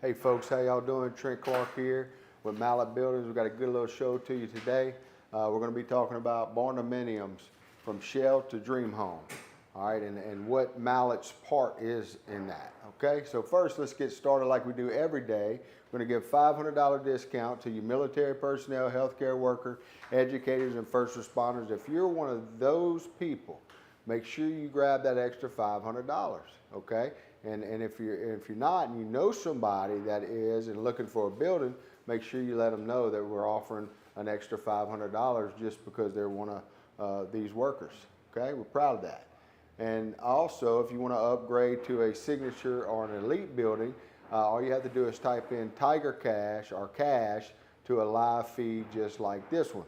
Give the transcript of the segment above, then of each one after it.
Hey folks, how y'all doing? Trent Clark here with Mallett Buildings. We've got a good little show to you today. We're going to be talking about Barndominiums from shell to dream home. All right, and what Mallett's part is in that. Okay, so first let's get started like we do every day. We're going to give $500 discount to your military personnel, healthcare worker, educators, and first responders. If you're one of those people, make sure you grab that extra $500. Okay. And if you're not and you know somebody that is and looking for a building, make sure you let them know that we're offering an extra $500 just because they're one of these workers. Okay, we're proud of that. And also, if you want to upgrade to a signature or an elite building, all you have to do is type in Tiger Cash or Cash to a live feed just like this one.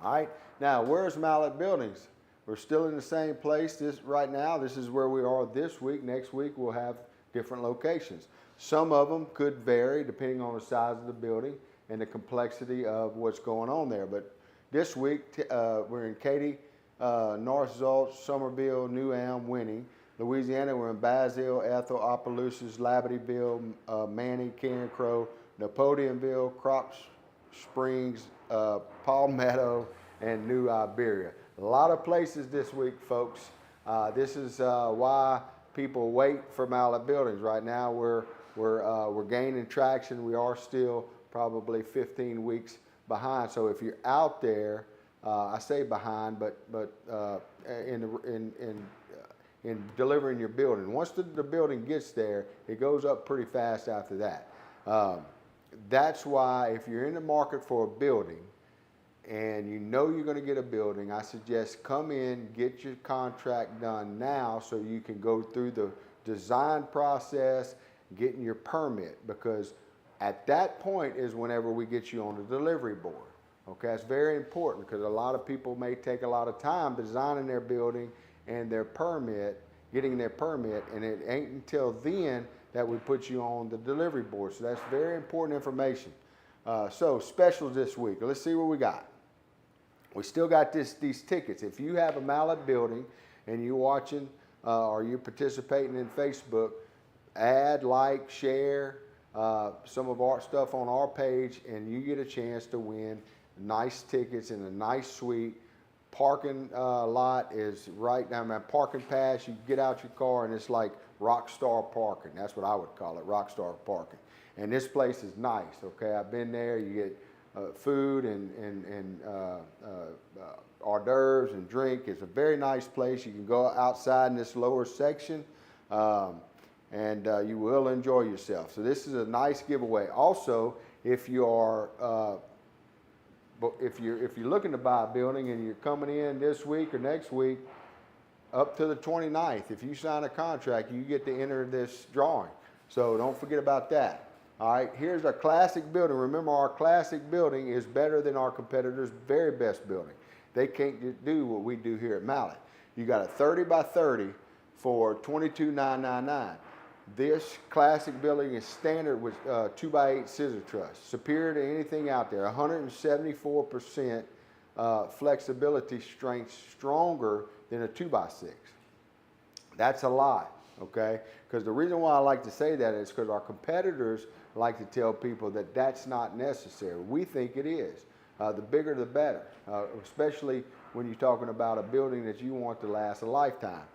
All right, now where's Mallett Buildings? We're still in the same place right now. This is where we are this week. Next week we'll have different locations. Some of them could vary depending on the size of the building and the complexity of what's going on there. But this week we're in Katy, North Zolch, Somerville, New Ulm, Winnie. Louisiana, we're in Basile, Ethel, Opelousas, Labadeville, Manny, Karen Crow, Napoleonville, Crop Springs, Palmetto, and New Iberia. A lot of places this week, folks. This is why people wait for Mallett Buildings. Right now, we're gaining traction. We are still probably 15 weeks behind. So if you're out there, I say behind, but in delivering your building. Once the building gets there, it goes up pretty fast after that. That's why if you're in the market for a building, and you know you're going to get a building, I suggest come in, get your contract done now so you can go through the design process, getting your permit, because at that point is whenever we get you on the delivery board. Okay, that's very important because a lot of people may take a lot of time designing their building and their permit, getting their permit, and it ain't until then that we put you on the delivery board. So that's very important information. So specials this week. Let's see what we got. We still got these tickets. If you have a Mallett building and you're watching or you're participating in Facebook, add, like, share some of our stuff on our page, and you get a chance to win nice tickets in a nice suite. Parking lot is right down that parking pass. You get out your car and it's like rock star parking. That's what I would call it, rock star parking. And this place is nice. Okay, I've been there. You get food and hors d'oeuvres and drink. It's a very nice place. You can go outside in this lower section and you will enjoy yourself. So this is a nice giveaway. Also, if you are if you're looking to buy a building and you're coming in this week or next week up to the 29th, if you sign a contract, you get to enter this drawing. So don't forget about that. All right, here's our classic building. Remember, our classic building is better than our competitors' very best building. They can't do what we do here at Mallett. You got a 30 by 30 for $22,999. This classic building is standard with 2 by 8 scissor truss, superior to anything out there. 174% flexibility strength, stronger than a 2 by 6. That's a lot, okay? Because the reason why I like to say that is because our competitors like to tell people that that's not necessary. We think it is. The bigger the better, especially when you're talking about a building that you want to last a lifetime.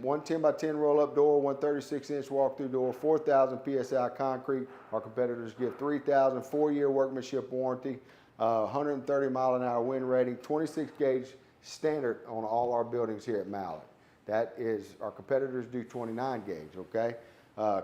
One 10 by 10 roll-up door, one 36-inch walk-through door, 4,000 PSI concrete. Our competitors give 3,000, 4-year workmanship warranty, 130 mile-an-hour wind rating, 26-gauge standard on all our buildings here at Mallett. That is, our competitors do 29-gauge, okay?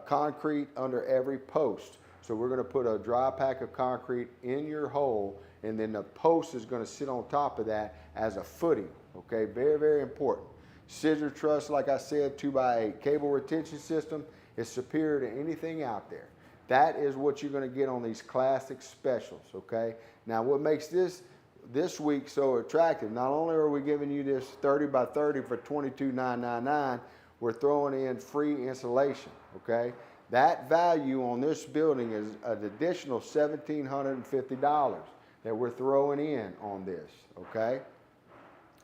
Concrete under every post. So we're going to put a dry pack of concrete in your hole, and then the post is going to sit on top of that as a footing, okay? Very, very important. Scissor truss, like I said, 2 by 8. Cable retention system is superior to anything out there. That is what you're going to get on these classic specials, okay? Now, what makes this week so attractive, not only are we giving you this 30 by 30 for $22,999, we're throwing in free insulation, okay? That value on this building is an additional $1,750 that we're throwing in on this, okay?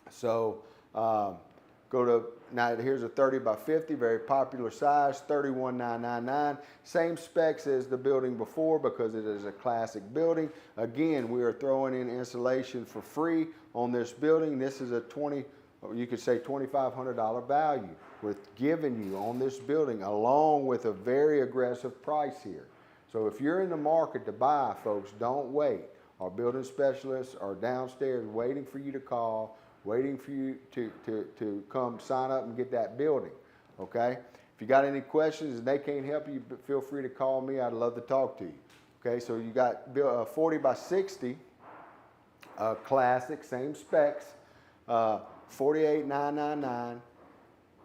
So Go to, now here's a 30 by 50, very popular size, $31,999. Same specs as the building before because it is a classic building. Again, we are throwing in insulation for free on this building. This is a you could say $2,500 value we're giving you on this building, along with a very aggressive price here. So if you're in the market to buy, folks, don't wait. Our building specialists are downstairs waiting for you to call, waiting for you to come sign up and get that building, okay? If you got any questions and they can't help you, feel free to call me. I'd love to talk to you, okay? So you got 40 by 60, classic, same specs, $48,999.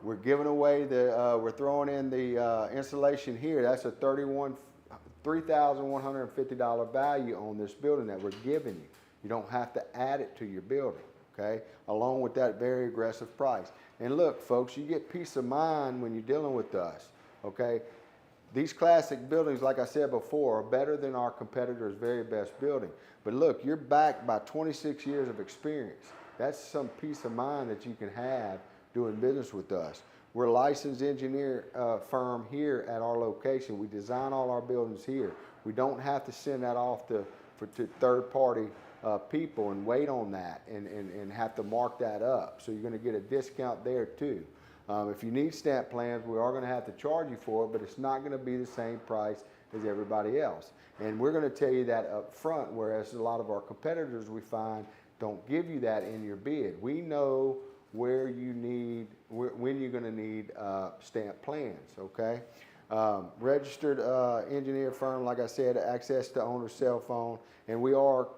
We're giving away we're throwing in the insulation here. That's a $3,150 value on this building that we're giving you. You don't have to add it to your building, okay? Along with that very aggressive price. And look, folks, you get peace of mind when you're dealing with us, okay? These classic buildings, like I said before, are better than our competitors' very best building. But look, you're backed by 26 years of experience. That's some peace of mind that you can have doing business with us. We're a licensed engineer firm here at our location. We design all our buildings here. We don't have to send that off to third-party people and wait on that and have to mark that up. So you're going to get a discount there too. If you need stamp plans, we are going to have to charge you for it, but it's not going to be the same price as everybody else. And we're going to tell you that up front, whereas a lot of our competitors we find don't give you that in your bid. We know where you need, when you're going to need stamp plans, okay? Registered engineer firm, like I said, access to owner's cell phone, and we are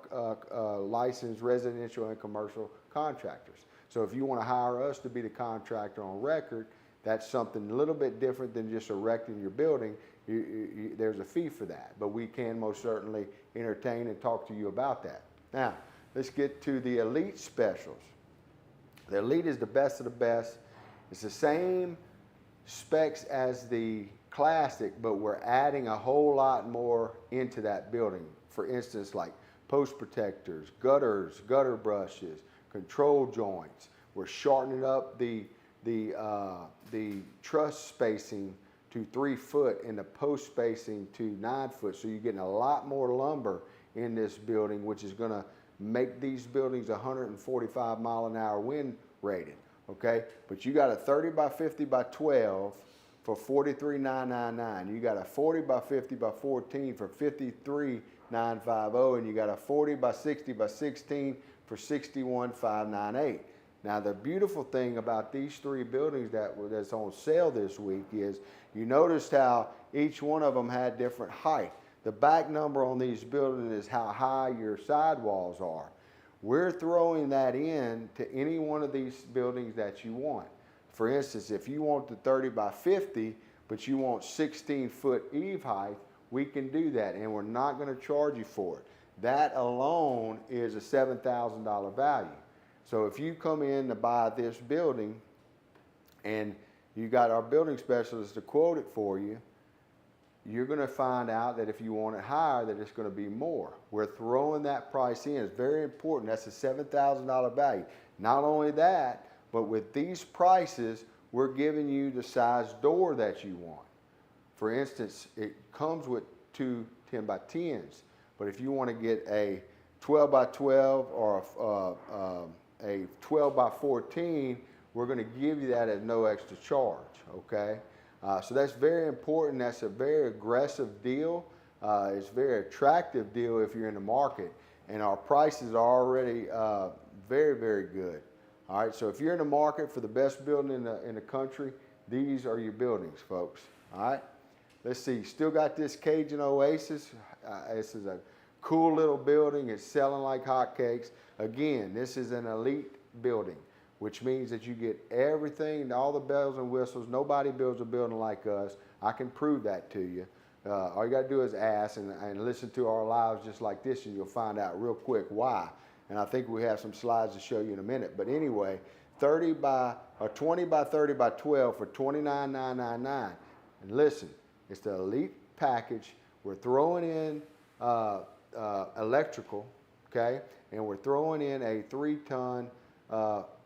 licensed residential and commercial contractors. So if you want to hire us to be the contractor on record, that's something a little bit different than just erecting your building. There's a fee for that, but we can most certainly entertain and talk to you about that. Now, let's get to the elite specials. The elite is the best of the best. It's the same specs as the classic, but we're adding a whole lot more into that building. For instance, like post protectors, gutters, gutter brushes, control joints. We're shortening up the truss spacing to 3 foot and the post spacing to 9 foot. So you're getting a lot more lumber in this building, which is going to make these buildings 145 mile an hour wind rated, okay? But you got a 30 by 50 by 12 for $43,999. You got a 40 by 50 by 14 for $53,950, and you got a 40 by 60 by 16 for $61,598. Now the beautiful thing about these 3 buildings that's on sale this week is you noticed how each one of them had different height. The back number on these buildings is how high your sidewalls are. We're throwing that in to any one of these buildings that you want. For instance, if you want the 30 by 50, but you want 16-foot eave height, we can do that, and we're not going to charge you for it. That alone is a $7,000 value. So if you come in to buy this building and you got our building specialist to quote it for you, you're going to find out that if you want it higher, that it's going to be more. We're throwing that price in. It's very important. That's a $7,000 value. Not only that, but with these prices, we're giving you the size door that you want. For instance, it comes with 2 10 by 10s. But if you want to get a 12 by 12 or a 12 by 14, we're going to give you that at no extra charge, okay? So that's very important. That's a very aggressive deal. It's a very attractive deal if you're in the market. And our prices are already very, very good. All right, so if you're in the market for the best building in the country, these are your buildings, folks. All right, let's see. Still got this Cajun Oasis. This is a cool little building. It's selling like hotcakes. Again, this is an elite building, which means that you get everything, all the bells and whistles. Nobody builds a building like us. I can prove that to you. All you got to do is ask and listen to our lives just like this, and you'll find out real quick why. And I think we have some slides to show you in a minute. But anyway, 20 by 30 by 12 for $29,999. And listen, it's the elite package. We're throwing in electrical, okay? And we're throwing in a 3-ton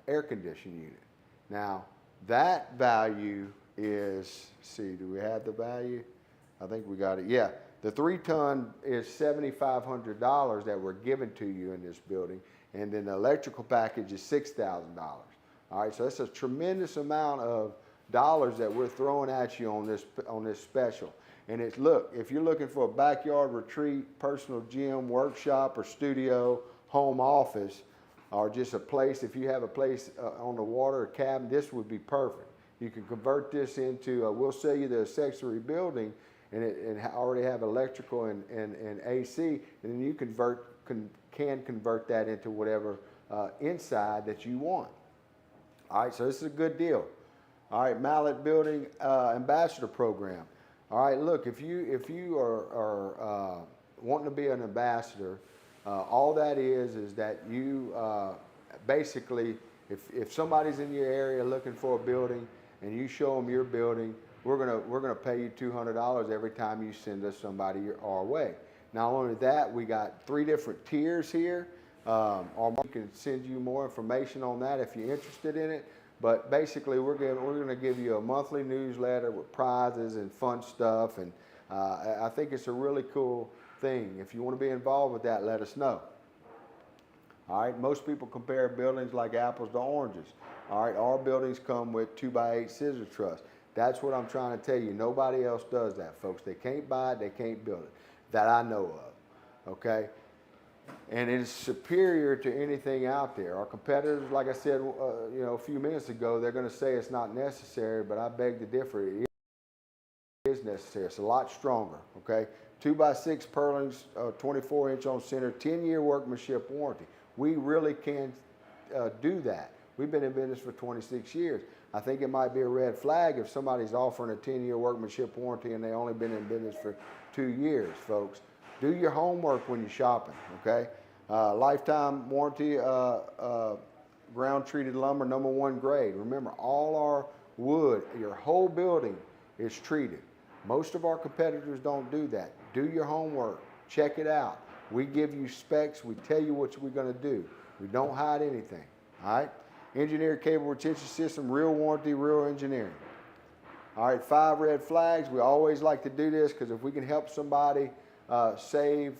air conditioning unit. Now, That value is, see, do we have the value? I think we got it. Yeah, the 3-ton is $7,500 that we're giving to you in this building, and then the electrical package is $6,000. All right, so that's a tremendous amount of dollars that we're throwing at you on this special. And it's, look, if you're looking for a backyard retreat, personal gym, workshop, or studio, home office, or just a place, if you have a place on the water, a cabin, this would be perfect. You can convert this into, we'll sell you the accessory building, and it already have electrical and AC, and then you can convert that into whatever inside that you want. All right, so this is a good deal. All right, Mallett Building Ambassador Program. All right, look, if you are wanting to be an ambassador, all that is that you basically, if somebody's in your area looking for a building and you show them your building, we're gonna pay you $200 every time you send us somebody our way. Not only that, we got 3 different tiers here. Or we can send you more information on that if you're interested in it. But basically, we're going to give you a monthly newsletter with prizes and fun stuff, and I think it's a really cool thing. If you want to be involved with that, let us know. All right, most people compare buildings like apples to oranges. All right, our buildings come with 2x8 scissor truss. That's what I'm trying to tell you. Nobody else does that, folks. They can't buy it, they can't build it, that I know of. Okay. And it is superior to anything out there. Our competitors, like I said, a few minutes ago, they're going to say it's not necessary, but I beg to differ. It is necessary. It's a lot stronger. Okay, 2x6 purlins, 24-inch on center, 10-year workmanship warranty. We really can do that. We've been in business for 26 years. I think it might be a red flag if somebody's offering a 10-year workmanship warranty and they only been in business for 2 years, folks. Do your homework when you're shopping, okay? Lifetime warranty, ground treated lumber, #1 grade. Remember, all our wood, your whole building is treated. Most of our competitors don't do that. Do your homework, check it out. We give you specs, we tell you what we're gonna do. We don't hide anything, all right? Engineered cable retention system, real warranty, real engineering. All right, 5 red flags. We always like to do this because if we can help somebody save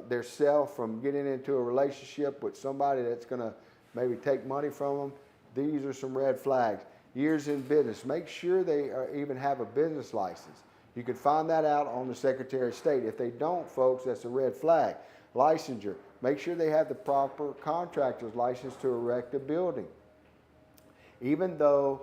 their self from getting into a relationship with somebody that's going to maybe take money from them, these are some red flags. Years in business. Make sure they even have a business license. You can find that out on the Secretary of State. If they don't, folks, that's a red flag. Licensure. Make sure they have the proper contractor's license to erect a building. Even though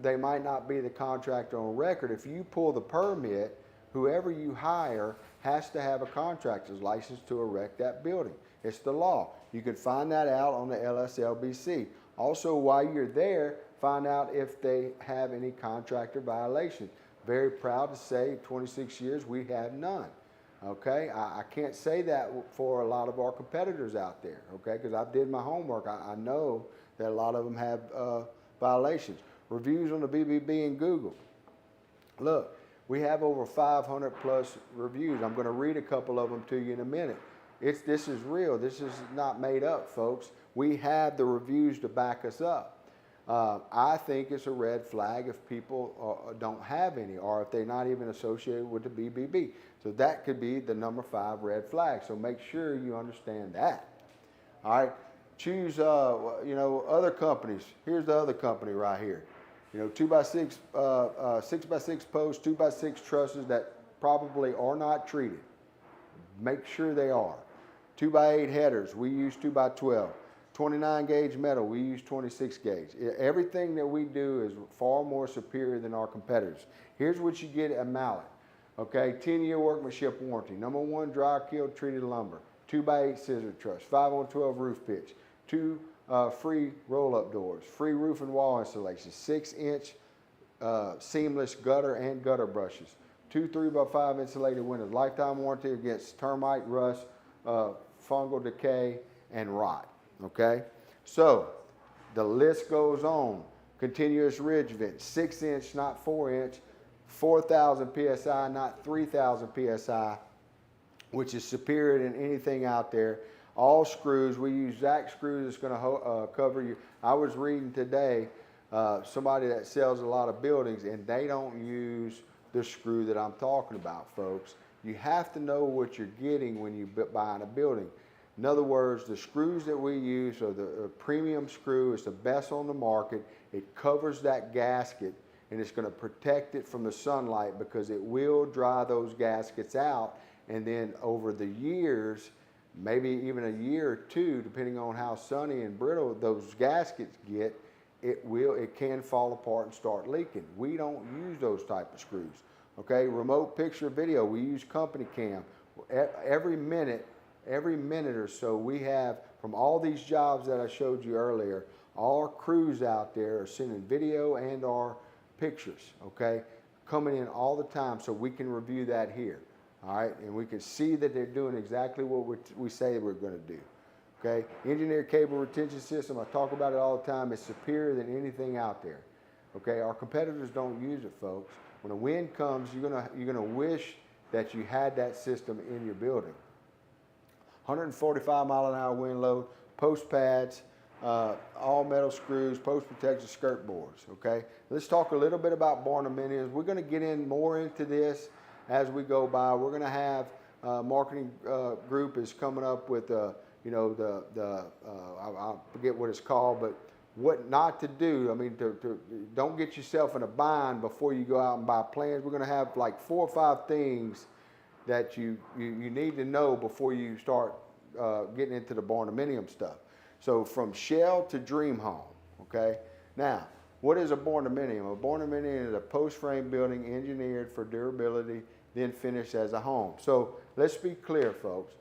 they might not be the contractor on record, if you pull the permit, whoever you hire has to have a contractor's license to erect that building. It's the law. You can find that out on the LSLBC. Also, while you're there, find out if they have any contractor violations. Very proud to say, 26 years, we have none. Okay, I can't say that for a lot of our competitors out there, okay, because I did my homework. I know that a lot of them have violations. Reviews on the BBB and Google. Look, we have over 500 plus reviews. I'm going to read a couple of them to you in a minute. This is real. This is not made up, folks. We have the reviews to back us up. I think it's a red flag if people don't have any, or if they're not even associated with the BBB. So that could be the #5 red flag. So make sure you understand that. All right. Choose, other companies. Here's the other company right here. 2x6, 6x6 posts, 2x6 trusses that probably are not treated. Make sure they are. 2x8 headers, we use 2x12. 29 gauge metal, we use 26 gauge. Everything that we do is far more superior than our competitors. Here's what you get at Mallett. Okay, 10-year workmanship warranty. #1 dry kill treated lumber. 2x8 scissor truss. 5-on-12 roof pitch. 2 free roll-up doors. Free roof and wall installation. 6-inch seamless gutter and gutter brushes. 2 3x5 insulated windows. Lifetime warranty against termite, rust, fungal decay, and rot. Okay, so the list goes on. Continuous ridge vent, 6-inch, not 4-inch, 4,000 PSI, not 3,000 PSI, which is superior than anything out there. All screws, we use Zach screws that's going to cover you. I was reading today, somebody that sells a lot of buildings and they don't use the screw that I'm talking about, folks. You have to know what you're getting when you're buying a building. In other words, the screws that we use are the premium screw. It's the best on the market. It covers that gasket and it's going to protect it from the sunlight because it will dry those gaskets out. And then over the years, maybe even a year or two, depending on how sunny and brittle those gaskets get, it can fall apart and start leaking. We don't use those type of screws. Okay, remote picture video, we use company cam. Every minute or so we have, from all these jobs that I showed you earlier, all our crews out there are sending video and our pictures, okay, coming in all the time so we can review that here, all right, and we can see that they're doing exactly what we say we're going to do, okay. Engineered cable retention system, I talk about it all the time, it's superior than anything out there, okay. Our competitors don't use it, folks. When a wind comes, you're gonna wish that you had that system in your building. 145 mile an hour wind load, post pads, all metal screws, post protection skirt boards, okay? Let's talk a little bit about Barndominiums. We're gonna get in more into this as we go by. We're gonna have marketing group is coming up with, I forget what it's called, but what not to do. I mean, don't get yourself in a bind before you go out and buy plans. We're gonna have like 4 or 5 things that you need to know before you start getting into the Barndominium stuff. So from shell to dream home, okay? Now, what is a Barndominium? A Barndominium is a post-frame building engineered for durability, then finished as a home. So let's be clear, folks.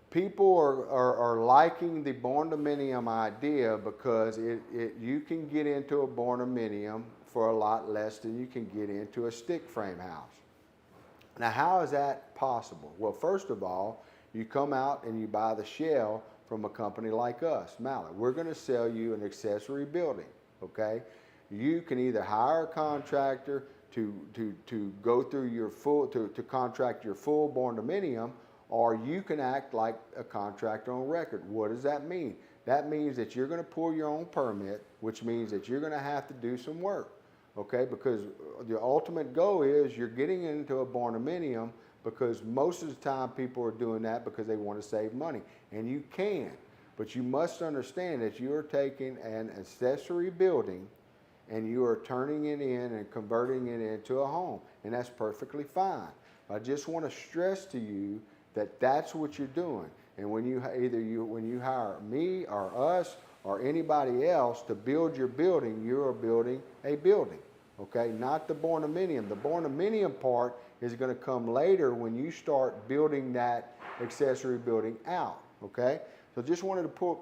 People are liking the Barndominium idea because you can get into a Barndominium for a lot less than you can get into a stick frame house. Now, how is that possible? Well, first of all, you come out and you buy the shell from a company like us, Mallett. We're going to sell you an accessory building, okay? You can either hire a contractor to go through your full, to contract your full Barndominium, or you can act like a contractor on record. What does that mean? That means that you're going to pull your own permit, which means that you're going to have to do some work. Okay, because the ultimate goal is you're getting into a Barndominium because most of the time people are doing that because they want to save money. And you can, but you must understand that you are taking an accessory building and you are turning it in and converting it into a home. And that's perfectly fine. I just want to stress to you that that's what you're doing. And when you hire me or us or anybody else to build your building, you are building a building. Okay, not the Barndominium. The Barndominium part is going to come later when you start building that accessory building out. Okay, so just wanted to put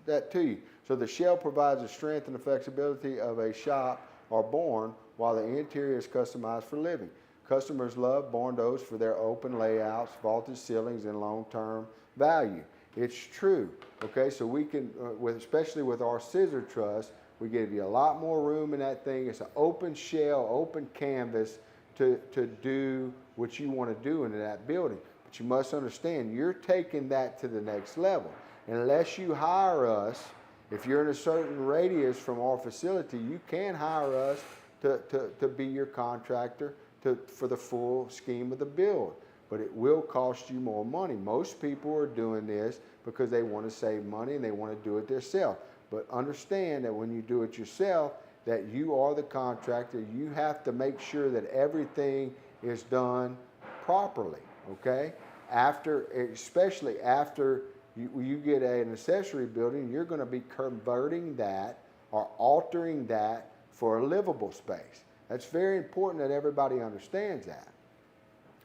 that to you. So the shell provides the strength and the flexibility of a shop or barn, while the interior is customized for living. Customers love Barndos for their open layouts, vaulted ceilings, and long-term value. It's true. Okay, so we can, especially with our scissor truss, we give you a lot more room in that thing. It's an open shell, open canvas to do what you want to do into that building. But you must understand, you're taking that to the next level. Unless you hire us, if you're in a certain radius from our facility, you can hire us to be your contractor for the full scheme of the build. But it will cost you more money. Most people are doing this because they want to save money and they want to do it themselves. But understand that when you do it yourself, that you are the contractor. You have to make sure that everything is done properly, okay? Especially after you get an accessory building, you're going to be converting that or altering that for a livable space. That's very important that everybody understands that.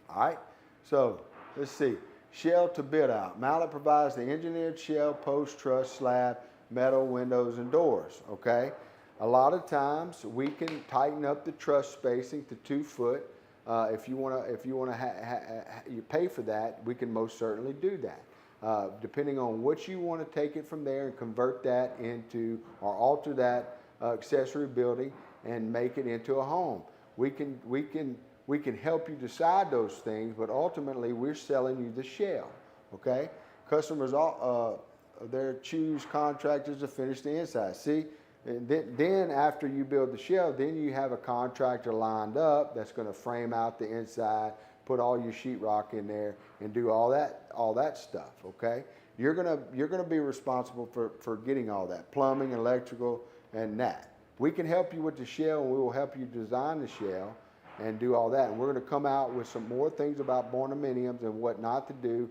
All right, so let's see. Shell to bid out. Mallett provides the engineered shell, post, truss, slab, metal, windows, and doors, okay? A lot of times we can tighten up the truss spacing to 2 foot. If you want to you pay for that, we can most certainly do that. Depending on what you want to take it from there and convert that into, or alter that accessory building and make it into a home. We can help you decide those things, but ultimately we're selling you the shell, okay? Customers all, they choose contractors to finish the inside. See, And then after you build the shell, then you have a contractor lined up that's going to frame out the inside, put all your sheetrock in there, and do all that stuff. Okay, you're gonna be responsible for getting all that plumbing, electrical, and that. We can help you with the shell, and we will help you design the shell and do all that. And we're going to come out with some more things about Barndominiums and what not to do,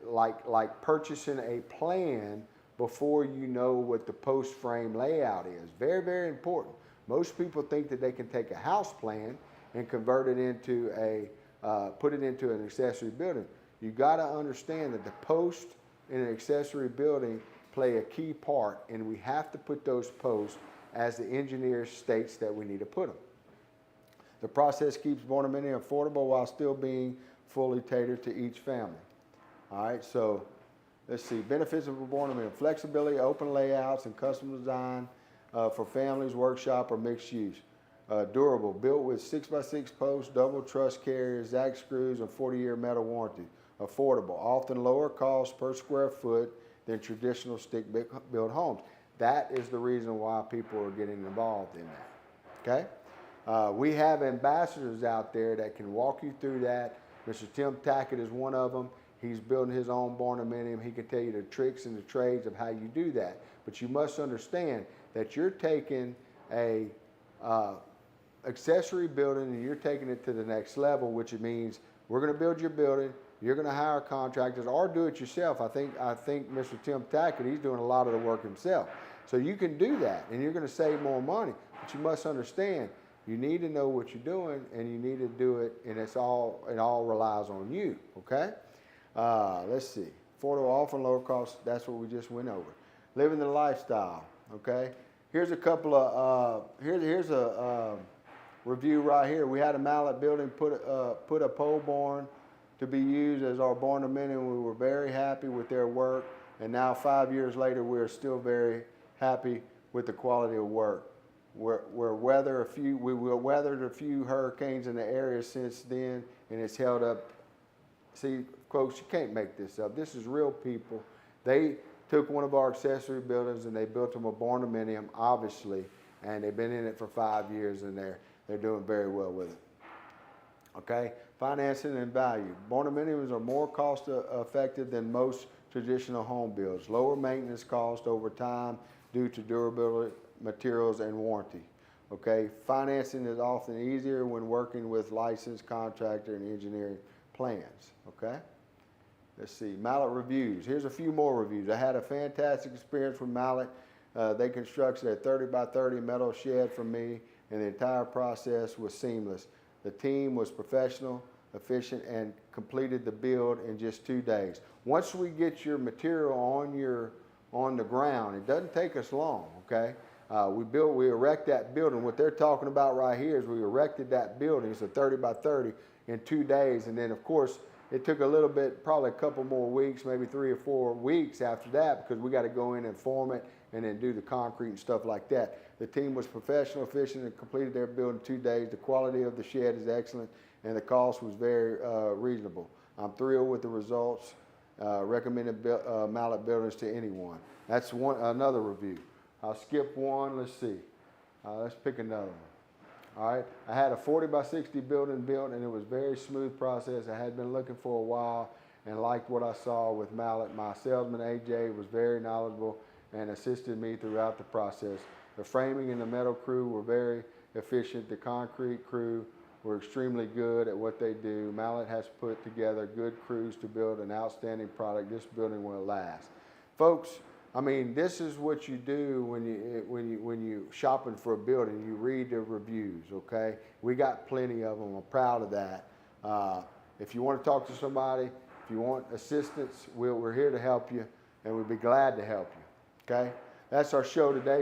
like purchasing a plan before you know what the post frame layout is. Very, very important. Most people think that they can take a house plan and convert it into put it into an accessory building. You got to understand that the post in an accessory building play a key part, and we have to put those posts as the engineer states that we need to put them. The process keeps Barndominium affordable while still being fully tailored to each family. All right, so let's see. Benefits of Barndominium: flexibility, open layouts, and custom design for families, workshop, or mixed use. Durable, built with 6x6 posts, double truss carriers, Zack screws, and 40-year metal warranty. Affordable, often lower cost per square foot than traditional stick-built homes. That is the reason why people are getting involved in that. Okay? We have ambassadors out there that can walk you through that. Mr. Tim Tackett is one of them. He's building his own Barndominium. He can tell you the tricks and the trades of how you do that. But you must understand that you're taking a accessory building and you're taking it to the next level, which means we're going to build your building. You're going to hire contractors or do it yourself. I think Mr. Tim Tackett, he's doing a lot of the work himself. So you can do that, and you're going to save more money. But you must understand, you need to know what you're doing, and you need to do it, and it all relies on you. Okay? Let's see. Affordable, often lower cost. That's what we just went over. Living the lifestyle. Okay? Here's a couple of here's a review right here. We had a Mallett Building put a pole barn to be used as our Barndominium. We were very happy with their work, and now 5 years later, we're still very happy with the quality of work. We weathered a few hurricanes in the area since then, and it's held up. See, folks, you can't make this up. This is real people. They took one of our accessory buildings and they built them a Barndominium, obviously, and they've been in it for 5 years, and they're doing very well with it. Okay, financing and value. Barndominiums are more cost effective than most traditional home builds. Lower maintenance cost over time due to durability, materials, and warranty. Okay, financing is often easier when working with licensed contractor and engineering plans. Okay, let's see. Mallett reviews. Here's a few more reviews. I had a fantastic experience with Mallett. They constructed a 30x30 metal shed for me, and the entire process was seamless. The team was professional, efficient, and completed the build in just 2 days. Once we get your material on the ground, it doesn't take us long. Okay, we erect that building. What they're talking about right here is we erected that building. It's a 30x30 in 2 days, and then of course it took a little bit, probably a couple more weeks, maybe 3 or 4 weeks after that, because we got to go in and form it and then do the concrete and stuff like that. The team was professional, efficient, and completed their build in 2 days. The quality of the shed is excellent, and the cost was very reasonable. I'm thrilled with the results. Recommended Mallett Buildings to anyone. That's another review. I'll skip one. Let's see. Let's pick another one. All right. I had a 40x60 building built, and it was a very smooth process. I had been looking for a while and liked what I saw with Mallett. My salesman, AJ, was very knowledgeable and assisted me throughout the process. The framing and the metal crew were very efficient. The concrete crew were extremely good at what they do. Mallett has put together good crews to build an outstanding product. This building will last. Folks, I mean, this is what you do when you shopping for a building. You read the reviews, okay? We got plenty of them. I'm proud of that. If you want to talk to somebody, if you want assistance, we're here to help you, and we'd be glad to help you, okay? That's our show today.